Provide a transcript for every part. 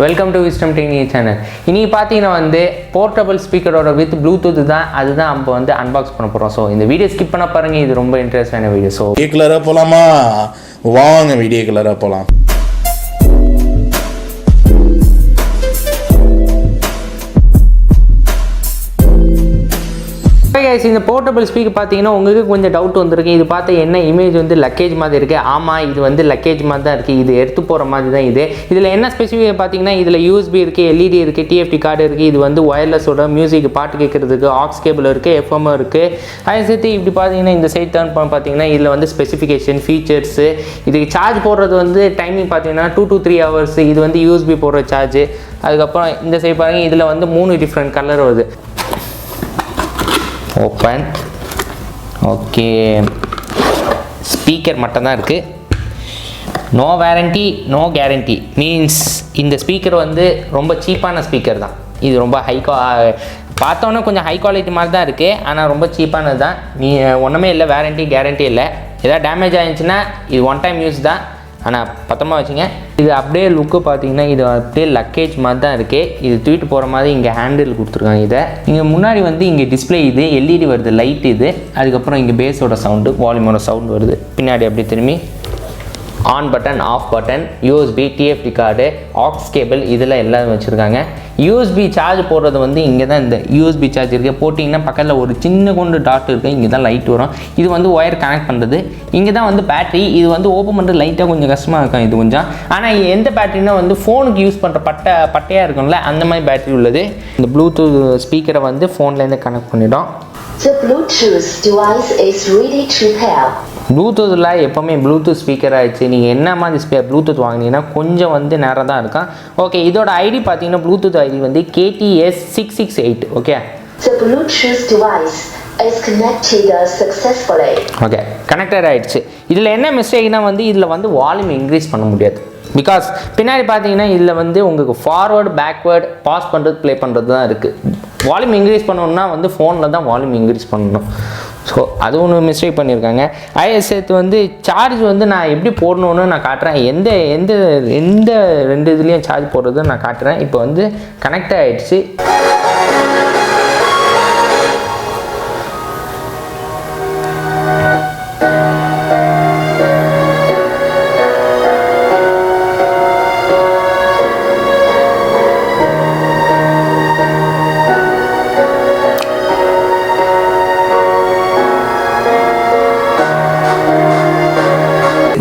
Welcome to wisdom technique channel. இன்னைக்கு பார்த்தீங்கன்னா வந்து போர்ட்டபிள் ஸ்பீக்கரோட வித் ப்ளூடூத் தான், அதுதான் நம்ம வந்து அன்பாக்ஸ் பண்ண போகிறோம். ஸோ இந்த வீடியோ ஸ்கிப் பண்ண பாருங்க, இது ரொம்ப இன்ட்ரெஸ்டான வீடியோ. ஸோ கலராக போகலாமா? வாங்க வீடியோ கலராக போகலாம். இந்த போர்ட்டபிள் ஸ்பீக்கர் பார்த்தீங்கன்னா உங்களுக்கு கொஞ்சம் டவுட் வந்திருக்கு. இது பார்த்து என்ன இமேஜ் வந்து லக்கேஜ் மாதிரி இருக்குது. ஆமாம், இது வந்து லக்கேஜ் மாதிரி தான் இருக்குது. இது எடுத்து போகிற மாதிரி தான் இது. இதில் என்ன ஸ்பெசிஃபிக் பார்த்தீங்கன்னா இதில் யூஎஸ்பி இருக்குது, எல்இடி இருக்குது, டிஎஃப்டி கார்டு இருக்குது. இது வந்து ஒயர்லெஸோட மியூசிக் பாட்டு கேட்குறதுக்கு ஆக்ஸ் கேபிள் இருக்குது, எஃப்எம் இருக்குது. அதை சேர்த்து இப்படி பார்த்தீங்கன்னா இந்த சைட் டர்ன் பண்ண பார்த்தீங்கன்னா இதில் வந்து ஸ்பெசிஃபிகேஷன் ஃபீச்சர்ஸு, இதுக்கு சார்ஜ் போடுறது வந்து டைமிங் பார்த்தீங்கன்னா 2 to 3 hours. இது வந்து யூஎஸ்பி போடுற சார்ஜ். அதுக்கப்புறம் இந்த சைட் பாருங்கள், இதில் வந்து 3 டிஃப்ரெண்ட் கலர் வருது. ஓப்பன். ஓகே, ஸ்பீக்கர் மட்டும்தான் இருக்குது. No warranty no guarantee means இந்த ஸ்பீக்கர் வந்து ரொம்ப சீப்பான ஸ்பீக்கர் தான். இது ரொம்ப பார்த்தோன்னே கொஞ்சம் ஹை குவாலிட்டி மாதிரி தான் இருக்குது, ஆனால் ரொம்ப சீப்பானது தான். ஒன்றுமே இல்லை, வாரண்டி கேரண்டி இல்லை. எதாவது டேமேஜ் ஆகிடுச்சுன்னா இது ஒன் டைம் யூஸ் தான், ஆனால் பத்திரமா வச்சுங்க. இது அப்படியே லுக்கு பார்த்தீங்கன்னா இது அப்படியே லக்கேஜ் மாதிரி தான் இருக்குது. இது தூக்கிட்டு போகிற மாதிரி இங்கே ஹேண்டில் கொடுத்துருக்காங்க. இதை இங்கே முன்னாடி வந்து இங்கே டிஸ்பிளே, இது எல்இடி வருது, லைட் இது. அதுக்கப்புறம் இங்கே பேஸோட சவுண்டு, வால்யூமோட சவுண்டு வருது. பின்னாடி அப்படியே திரும்பி on button, off button, USB, TFT card, aux cable, இதில் எல்லாம் வச்சுருக்காங்க. யூஎஸ்பி சார்ஜ் போடுறது வந்து இங்கே தான் இந்த யூஎஸ்பி சார்ஜ் இருக்குது. போட்டிங்கன்னா பக்கத்தில் ஒரு சின்ன கொண்டு டாட் இருக்குது, இங்கே தான் லைட் வரும். இது வந்து ஒயர் கனெக்ட் பண்ணுறது. இங்கே தான் வந்து பேட்டரி. இது வந்து ஓப்பன் பண்ணுறது லைட்டாக கொஞ்சம் கஷ்டமாக இருக்கும் இது கொஞ்சம். ஆனால் எந்த பேட்டரினா வந்து ஃபோனுக்கு யூஸ் பண்ணுற பட்டையாக இருக்கும்ல, அந்த மாதிரி பேட்டரி உள்ளது. இந்த ப்ளூடூத் ஸ்பீக்கரை வந்து ஃபோன்லேருந்து கனெக்ட் பண்ணிடும். The Bluetooth device is ready to pair. ப்ளூடூத்தில் எப்போவுமே ப்ளூடூத் ஸ்பீக்கர் ஆகிடுச்சு. நீங்கள் என்ன மாதிரி ப்ளூடூத் வாங்கினீங்கன்னா கொஞ்சம் வந்து நேரம் தான் இருக்கும். ஓகே, இதோட ஐடி பார்த்தீங்கன்னா ப்ளூடூத் ஐடி வந்து KTS668. Okay, The Bluetooth device is connected successfully. Okay, connected ஆகிடுச்சு. இதில் என்ன மிஸ்டேக்னா வந்து இதில் வந்து வால்யூம் இன்க்ரீஸ் பண்ண முடியாது. பிகாஸ் பின்னாடி பார்த்தீங்கன்னா இதில் வந்து உங்களுக்கு ஃபார்வர்டு, பேக்வேர்டு, பாஸ் பண்ணுறது, ப்ளே பண்ணுறது தான் இருக்குது. வால்யூம் இன்க்ரீஸ் பண்ணணுன்னா வந்து ஃபோனில் தான் வால்யூம் இன்க்ரீஸ் பண்ணணும். ஸோ அது ஒன்று மிஸ்டேக் பண்ணியிருக்காங்க. சேர்த்து வந்து சார்ஜ் வந்து நான் எப்படி போடணுன்னு நான் காட்டுறேன். எந்த எந்த எந்த 2 இதுலேயும் சார்ஜ் போடுறது நான் காட்டுறேன். இப்போ வந்து கனெக்ட் ஆகிடுச்சு.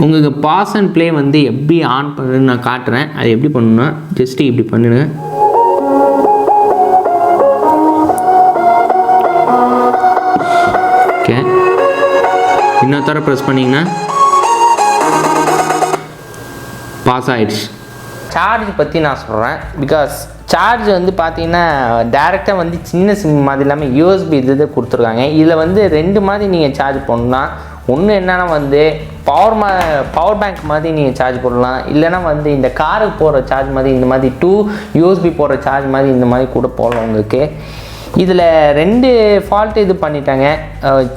உங்களுக்கு பாஸ் அண்ட் ப்ளே வந்து எப்படி ஆன் பண்ணுறதுன்னு நான் காட்டுறேன். அது எப்படி பண்ணணும்னா ஜஸ்ட்டு இப்படி பண்ணுங்க. ஓகே, இன்னொரு தடவை ப்ரெஸ் பண்ணிங்கன்னா பாஸ் ஆகிடுச்சு. சார்ஜ் பற்றி நான் சொல்கிறேன். பிகாஸ் சார்ஜ் வந்து பார்த்தீங்கன்னா டேரெக்டாக வந்து சின்ன சிம் மாதிரி இல்லாமல் யூஎஸ்பி இது கொடுத்துருக்காங்க. இதில் வந்து 2 மாதிரி நீங்கள் சார்ஜ் பண்ணணும்னா, ஒன்று என்னென்னா வந்து பவர் பேங்க் மாதிரி நீங்கள் சார்ஜ் போடலாம். இல்லைனா வந்து இந்த காருக்கு போகிற சார்ஜ் மாதிரி இந்த மாதிரி 2 யூஎஸ்பி போடுற சார்ஜ் மாதிரி இந்த மாதிரி கூட போடலாம் உங்களுக்கு. இதில் 2 ஃபால்ட் இது பண்ணிட்டாங்க.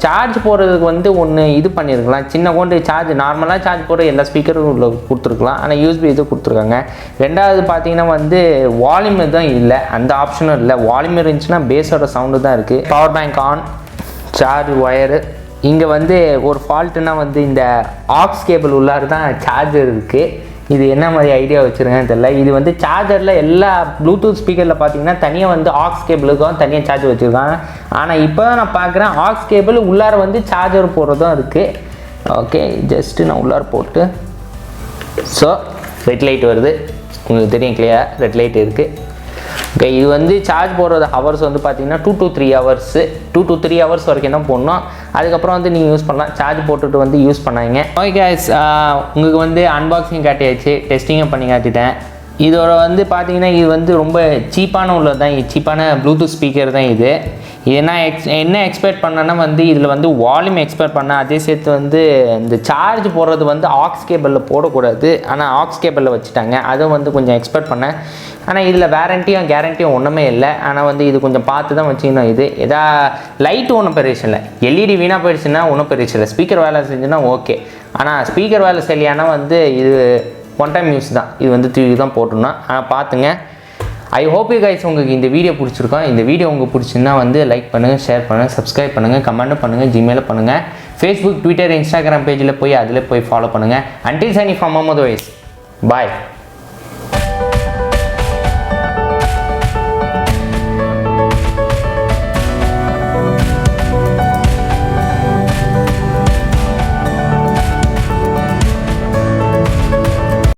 சார்ஜ் போடுறதுக்கு வந்து ஒன்று இது பண்ணியிருக்கலாம், சின்ன கொண்டு சார்ஜ் நார்மலாக சார்ஜ் போடுற எல்லா ஸ்பீக்கரும் உள்ள கொடுத்துருக்கலாம். ஆனால் யூஎஸ்பி இது கொடுத்துருக்காங்க. 2வது பார்த்தீங்கன்னா வந்து வால்யூம் தான் இல்லை, அந்த ஆப்ஷனும் இல்லை. வால்யூம் இருந்துச்சுன்னா பேஸோட சவுண்டு தான் இருக்குது. Power bank on, charge wire. இங்கே வந்து ஒரு ஃபால்ட்டுனா வந்து இந்த ஆக்ஸ் கேபிள் உள்ளார தான் சார்ஜர் இருக்குது. இது என்ன மாதிரி ஐடியா வச்சுருங்கன்னு தெரியல. இது வந்து சார்ஜரில் எல்லா ப்ளூடூத் ஸ்பீக்கரில் பார்த்தீங்கன்னா தனியாக வந்து ஆக்ஸ் கேபிளுக்கும் தனியாக சார்ஜ் வச்சுருக்காங்க. ஆனால் இப்போ தான் நான் பார்க்குறேன் ஆக்ஸ் கேபிள் உள்ளார வந்து சார்ஜர் போடுறதும் இருக்குது. ஓகே, ஜஸ்ட்டு நான் உள்ளார போட்டு, ஸோ ரெட் லைட் வருது, உங்களுக்கு தெரியும் கிளியர் ரெட் லைட் இருக்குது. ஓகே, இது வந்து சார்ஜ் போடுறது ஹவர்ஸ் வந்து பார்த்தீங்கன்னா 2 to 3 hours 2 to 3 hours வரைக்கும் தான் போடணும். அதுக்கப்புறம் வந்து நீங்கள் யூஸ் பண்ணலாம். சார்ஜ் போட்டுட்டு வந்து யூஸ் பண்ணாங்க. ஓகே கைஸ், உங்களுக்கு வந்து அன்பாக்சிங் காட்டியாச்சு, டெஸ்டிங்கும் பண்ணி காட்டிட்டேன். இதோட வந்து பார்த்தீங்கன்னா இது வந்து ரொம்ப சீப்பான உள்ளது தான், சீப்பான ப்ளூடூத் ஸ்பீக்கர் தான் இது. நான் என்ன எக்ஸ்பெக்ட் பண்ணேன்னா வந்து இதில் வந்து வால்யூம் எக்ஸ்பெக்ட் பண்ணேன். அதே சேர்த்து வந்து இந்த சார்ஜ் போடுறது வந்து ஆக்ஸ் கேபிளில் போடக்கூடாது, ஆனால் ஆக்ஸ் கேபிளில் வச்சுட்டாங்க. அதை வந்து கொஞ்சம் எக்ஸ்பெக்ட் பண்ணேன். ஆனால் இதில் வாரண்டியும் கேரண்டியும் ஒன்றுமே இல்லை. ஆனால் வந்து இது கொஞ்சம் பார்த்து தான் வச்சுக்கணும். இது எதா லைட்டு ஒன்றும் பெருசு இல்லை, எல்இடி வீணாக போயிடுச்சுன்னா ஒன்றும் பெருசு இல்லை. ஸ்பீக்கர் வேலை செஞ்சுன்னா ஓகே. ஆனால் ஸ்பீக்கர் வேலை செய்யலையானா வந்து இது ஒன் டைம் யூஸ் தான். இது வந்து தூக்கி தான் போட்டுருந்தோம். பார்த்துங்க. ஐ ஹோப் யூ கைஸ் உங்களுக்கு இந்த வீடியோ பிடிச்சிருக்கோம். இந்த வீடியோ உங்களுக்கு பிடிச்சிருந்தா வந்து லைக் பண்ணுங்கள், ஷேர் பண்ணுங்கள், சப்ஸ்கிரைப் பண்ணுங்கள், கமெண்ட் பண்ணுங்கள், ஜிமெயில் பண்ணுங்கள், ஃபேஸ்புக், ட்விட்டர், இன்ஸ்டாகிராம் பேஜில் போய் அதில் போய் ஃபாலோ பண்ணுங்கள். Until signing from Mohammed Wais. Bye.